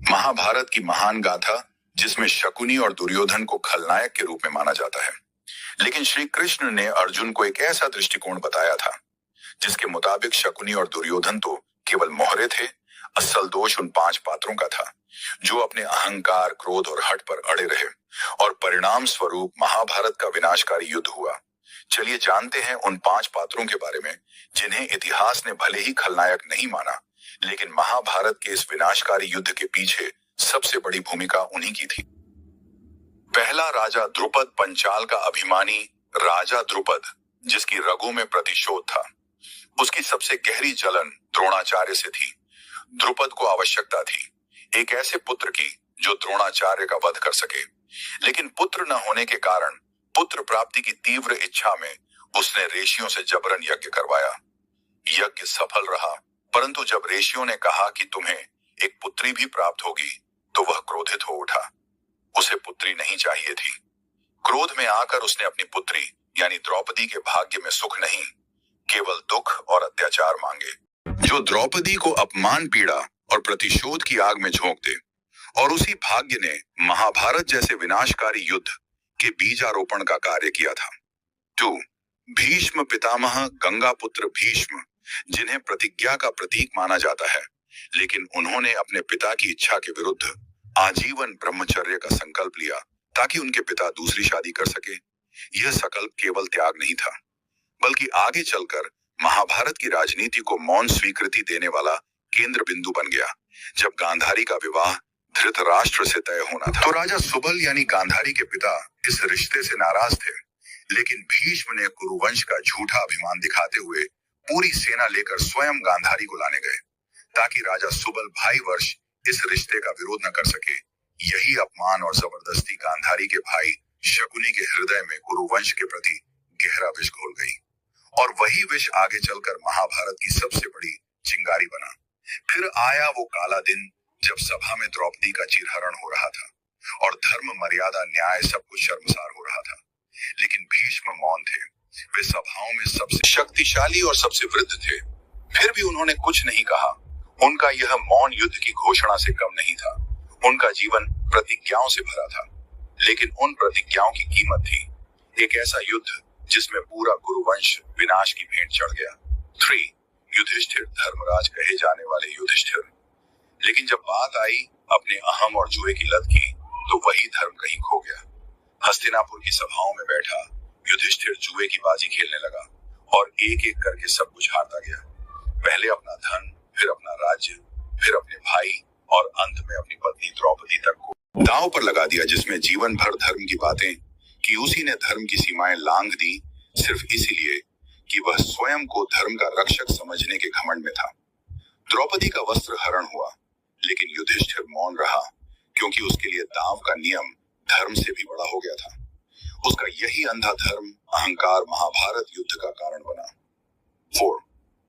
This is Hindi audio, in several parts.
महाभारत की महान गाथा जिसमें शकुनी और दुर्योधन को खलनायक के रूप में माना जाता है, लेकिन श्री कृष्ण ने अर्जुन को एक ऐसा दृष्टिकोण बताया था जिसके मुताबिक शकुनी और दुर्योधन तो केवल मोहरे थे। असल दोष उन 5 पात्रों का था जो अपने अहंकार, क्रोध और हठ पर अड़े रहे और परिणाम स्वरूप महाभारत का विनाशकारी युद्ध हुआ। चलिए जानते हैं उन 5 पात्रों के बारे में जिन्हें इतिहास ने भले ही खलनायक नहीं माना, लेकिन महाभारत के इस विनाशकारी युद्ध के पीछे सबसे बड़ी भूमिका उन्हीं की थी। पहला राजा द्रुपद, पंचाल का अभिमानी राजा द्रुपद, जिसकी रगों में प्रतिशोध था। उसकी सबसे गहरी जलन द्रोणाचार्य से थी। द्रुपद को आवश्यकता थी एक ऐसे पुत्र की जो द्रोणाचार्य का वध कर सके, लेकिन पुत्र न होने के कारण पुत्र प्राप्ति की तीव्र इच्छा में उसने ऋषियों से जबरन यज्ञ करवाया। यज्ञ सफल रहा, परंतु जब ऋषियों ने कहा कि तुम्हें एक पुत्री भी प्राप्त होगी, तो वह क्रोधित हो उठा। उसे पुत्री नहीं चाहिए थी। क्रोध में आकर उसने अपनी पुत्री यानी द्रौपदी के भाग्य में सुख नहीं, केवल दुख और अत्याचार मांगे। जो द्रौपदी को अपमान, पीड़ा और प्रतिशोध की आग में झोंक दे, और उसी भाग्य ने महाभारत जैसे विनाशकारी युद्ध के बीजारोपण का कार्य किया था। 2. भीष्म पितामह, गंगा पुत्र भीष्म, जिन्हें प्रतिज्ञा का प्रतीक माना जाता है, लेकिन उन्होंने अपने पिता की इच्छा के विरुद्ध आजीवन ब्रह्मचर्य का संकल्प लिया ताकि उनके पिता दूसरी शादी कर सके। यह संकल्प केवल त्याग नहीं था, बल्कि आगे चलकर महाभारत की राजनीति को मौन स्वीकृति देने वाला केंद्र बिंदु बन गया। जब गांधारी का विवाह धृतराष्ट्र से तय होना था, तो राजा सुबल यानी गांधारी के पिता इस रिश्ते से नाराज थे, लेकिन भीष्म ने कुरुवंश का झूठा अभिमान दिखाते हुए पूरी सेना लेकर स्वयं गांधारी को लाने गए ताकि राजा सुबल भाई वर्ष इस रिश्ते का विरोध न कर सके। यही अपमान और जबरदस्ती गांधारी के भाई शकुनी के हृदय में कुरुवंश के प्रति गहरा विष घोल गई, और वही विष आगे चलकर महाभारत की सबसे बड़ी चिंगारी बना। फिर आया वो काला दिन जब सभा में द्रौपदी का चीरहरण हो रहा था और धर्म, मर्यादा, न्याय सब कुछ शर्मसार हो रहा था, लेकिन भीष्म मौन थे। वे सभाओं में सबसे शक्तिशाली और सबसे वृद्ध थे, फिर भी उन्होंने कुछ नहीं कहा। उनका यह मौन युद्ध की घोषणा से कम नहीं था। उनका जीवन प्रतिज्ञाओं से भरा था, लेकिन उन प्रतिज्ञाओं की कीमत थी एक ऐसा युद्ध जिसमें पूरा कुरुवंश विनाश की भेंट चढ़ गया। 3. युधिष्ठिर, धर्मराज कहे जाने वाले युधिष्ठिर। लेकिन जब बात आई अपने अहम और जुए की लत की, तो वही धर्म कहीं खो गया। हस्तिनापुर की सभाओं में बैठा युधिष्ठिर जुए की बाजी खेलने लगा और एक एक करके सब कुछ हारता गया। पहले अपना धन, फिर अपना राज्य, फिर अपने भाई और अंत में अपनी पत्नी द्रौपदी तक को दांव पर लगा दिया। जिसमें जीवन भर धर्म की बातें कि उसी ने धर्म की सीमाएं लांघ दी, सिर्फ इसीलिए कि वह स्वयं को धर्म का रक्षक समझने के घमंड में था। द्रौपदी का वस्त्र हरण हुआ, लेकिन युधिष्ठिर मौन रहा, क्योंकि उसके लिए दांव का नियम धर्म से भी बड़ा हो गया था। उसका यही अंधा धर्म, अहंकार महाभारत युद्ध का कारण बना। 4.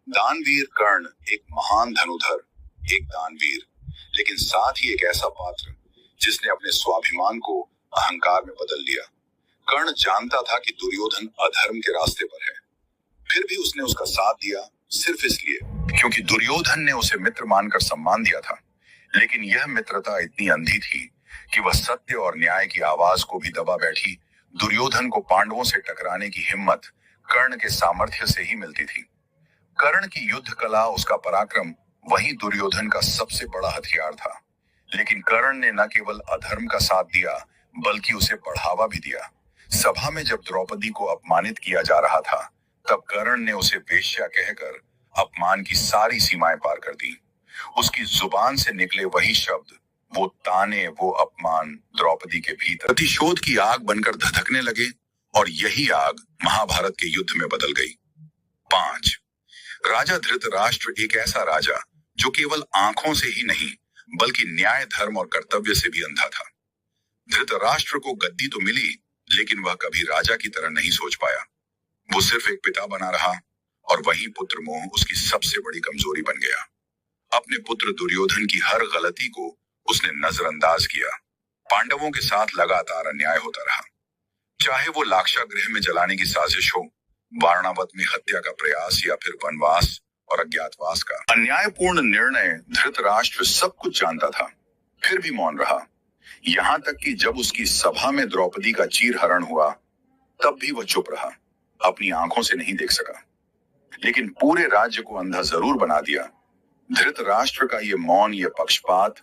दानवीर कर्ण, एक महान धनुधर, एक दानवीर, लेकिन साथ ही एक ऐसा पात्र जिसने अपने स्वाभिमान को अहंकार में बदल लिया। कर्ण जानता था कि दुर्योधन अधर्म के रास्ते पर है, फिर भी उसने उसका साथ दिया सिर्फ इसलिए क्योंकि दुर्योधन ने उसे मित्र मानकर सम्मान दिया था। लेकिन यह मित्रता इतनी अंधी थी कि वह सत्य और न्याय की आवाज को भी दबा बैठी। दुर्योधन को पांडवों से टकराने की हिम्मत कर्ण के सामर्थ्य से ही मिलती थी। कर्ण की युद्ध कला, उसका पराक्रम, वही दुर्योधन का सबसे बड़ा हथियार था। लेकिन कर्ण ने न केवल अधर्म का साथ दिया, बल्कि उसे बढ़ावा भी दिया। सभा में जब द्रौपदी को अपमानित किया जा रहा था, तब कर्ण ने उसे वेश्या कहकर अपमान की सारी सीमाएं पार कर दी। उसकी जुबान से निकले वही शब्द, वो ताने, वो अपमान द्रौपदी के भीतर प्रतिशोध की आग बनकर धधकने लगे, और यही आग महाभारत के युद्ध में बदल गई। 5. राजा धृतराष्ट्र, एक ऐसा राजा जो केवल आंखों से ही नहीं बल्कि न्याय, धर्म और कर्तव्य से भी अंधा था। धृतराष्ट्र को गद्दी तो मिली, लेकिन वह कभी राजा की तरह नहीं सोच पाया। वो सिर्फ एक पिता बना रहा, और वही पुत्र मोह उसकी सबसे बड़ी कमजोरी बन गया। अपने पुत्र दुर्योधन की हर गलती को उसने नजरअंदाज किया। पांडवों के साथ लगातार अन्याय होता रहा, चाहे वो लाक्षागृह में जलाने की साजिश हो, वारणावत में हत्या का प्रयास, या फिर वनवास और अज्ञातवास का अन्यायपूर्ण निर्णय। धृतराष्ट्र सब कुछ जानता था, फिर भी मौन रहा। यहां तक कि जब उसकी सभा में द्रौपदी का चीरहरण हुआ तब भी वह चुप रहा, अपनी आंखों से नहीं देख सका। लेकिन पूरे राज्य को अंधा जरूर बना दिया। धृतराष्ट्र का यह मौन, यह पक्षपात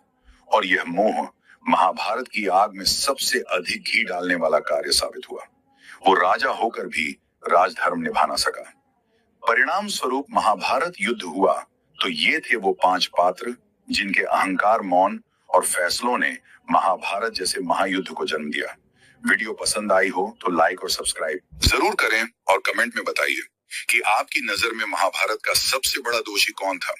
और यह मोह महाभारत की आग में सबसे अधिक घी डालने वाला कार्य साबित हुआ। वो राजा होकर भी राजधर्म निभा ना सका। परिणाम स्वरूप महाभारत युद्ध हुआ तो ये थे वो 5 पात्र जिनके अहंकार, मौन और फैसलों ने महाभारत जैसे महायुद्ध को जन्म दिया। वीडियो पसंद आई हो तो लाइक और सब्सक्राइब जरूर करें और कमेंट में बताइए कि आपकी नजर में महाभारत का सबसे बड़ा दोषी कौन था।